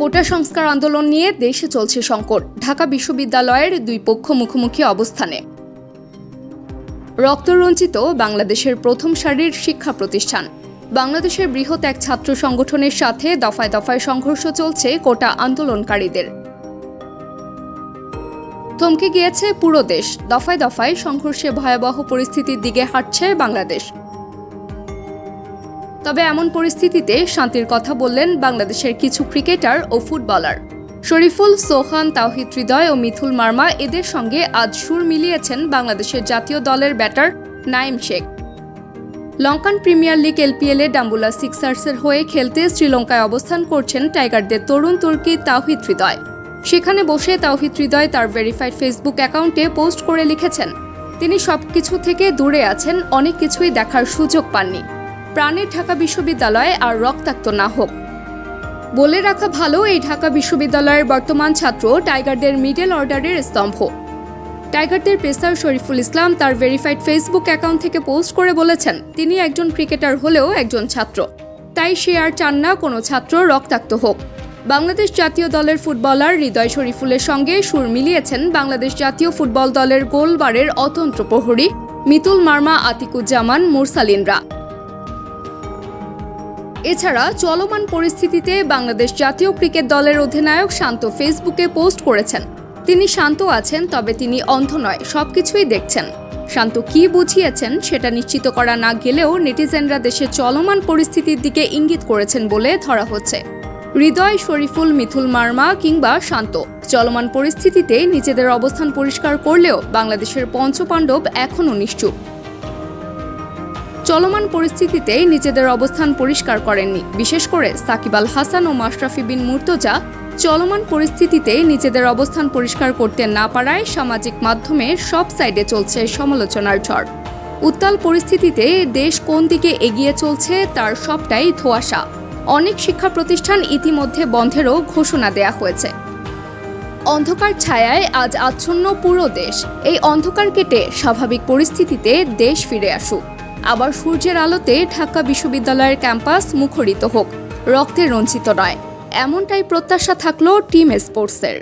কোটা সংস্কার আন্দোলন নিয়ে দেশে চলছে সংকট। ঢাকা বিশ্ববিদ্যালয়ের দুই পক্ষ মুখোমুখি অবস্থানে। রক্তরঞ্জিত বাংলাদেশের প্রথম সারির শিক্ষা প্রতিষ্ঠান। বাংলাদেশের বৃহৎ এক ছাত্র সংগঠনের সাথে দফায় দফায় সংঘর্ষ চলছে কোটা আন্দোলনকারীদের। থমকে গিয়েছে পুরো দেশ। দফায় দফায় সংঘর্ষে ভয়াবহ পরিস্থিতির দিকে হাঁটছে বাংলাদেশ। তবে এমন পরিস্থিতিতে শান্তির কথা বললেন বাংলাদেশের কিছু ক্রিকেটার ও ফুটবলার। শরীফুল, সোহান, তাওহিদ হৃদয় ও মিথুল মার্মা এদের সঙ্গে আজ সুর মিলিয়েছেন বাংলাদেশের জাতীয় দলের batter Naim Sheikh. Lankan premier league এলপিএলে ডাম্বুলা সিক্সার্সের হয়ে খেলতে শ্রীলঙ্কায় অবস্থান করছেন টাইগারদের তরুণ তুর্কি তাওহিদ হৃদয়। সেখানে বসে তাওহিদ হৃদয় তার ভেরিফাইড ফেসবুক অ্যাকাউন্টে পোস্ট করে লিখেছেন, তিনি সবকিছু থেকে দূরে আছেন, অনেক কিছুই দেখার সুযোগ পাননি। প্রাণের ঢাকা বিশ্ববিদ্যালয় আর রক্তাক্ত না হোক। বলে রাখা ভালো, এই ঢাকা বিশ্ববিদ্যালয়ের বর্তমান ছাত্র টাইগারদের মিডল অর্ডারের স্তম্ভ। টাইগারদের পেসার শরীফুল ইসলাম তার ভেরিফাইড ফেসবুক অ্যাকাউন্ট থেকে পোস্ট করে বলেছেন, তিনি একজন ক্রিকেটার হলেও একজন ছাত্র, তাই সে আর চান না কোনো ছাত্র রক্তাক্ত হোক। বাংলাদেশ জাতীয় দলের ফুটবলার হৃদয় শরীফুলের সঙ্গে সুর মিলিয়েছেন বাংলাদেশ জাতীয় ফুটবল দলের গোলবারের অতন্ত্র প্রহরী মিতুল মার্মা, আতিকুজ্জামান, মুরসালিনরা। এছাড়া চলমান পরিস্থিতিতে বাংলাদেশ জাতীয় ক্রিকেট দলের অধিনায়ক শান্ত ফেসবুকে পোস্ট করেছেন, তিনি শান্ত আছেন, তবে তিনি অন্ধ নয়, সবকিছুই দেখছেন। শান্ত কি বুঝিয়েছেন সেটা নিশ্চিত করা না গেলেও নেটিজেনরা দেশের চলমান পরিস্থিতির দিকে ইঙ্গিত করেছেন বলে ধরা হচ্ছে। হৃদয়, শরীফুল, মিথুল মার্মা কিংবা শান্ত চলমান পরিস্থিতিতে নিজেদের অবস্থান পরিষ্কার করলেও বাংলাদেশের পঞ্চপাণ্ডব এখনও নিশ্চুপ। চলমান পরিস্থিতিতে নিজেদের অবস্থান পরিষ্কার করেননি। বিশেষ করে সাকিব আল হাসান ও মাশরাফি বিন মুর্তজা চলমান পরিস্থিতিতে নিজেদের অবস্থান পরিষ্কার করতে না পারায় সামাজিক মাধ্যমে সব সাইডে চলছে সমালোচনার ঝড়। উত্তাল পরিস্থিতিতে দেশ কোন দিকে এগিয়ে চলছে তার সবটাই ধোঁয়াশা। অনেক শিক্ষা প্রতিষ্ঠান ইতিমধ্যে বন্ধেরও ঘোষণা দেয়া হয়েছে। অন্ধকার ছায়ায় আজ আচ্ছন্ন পুরো দেশ। এই অন্ধকার কেটে স্বাভাবিক পরিস্থিতিতে দেশ ফিরে আসুক। আবার সূর্যের আলোতে ঢাকা বিশ্ববিদ্যালয়ের ক্যাম্পাস মুখরিত হোক, রক্তে রঞ্জিত নয়। এমনটাই প্রত্যাশা থাকলো টিম স্পোর্টসের।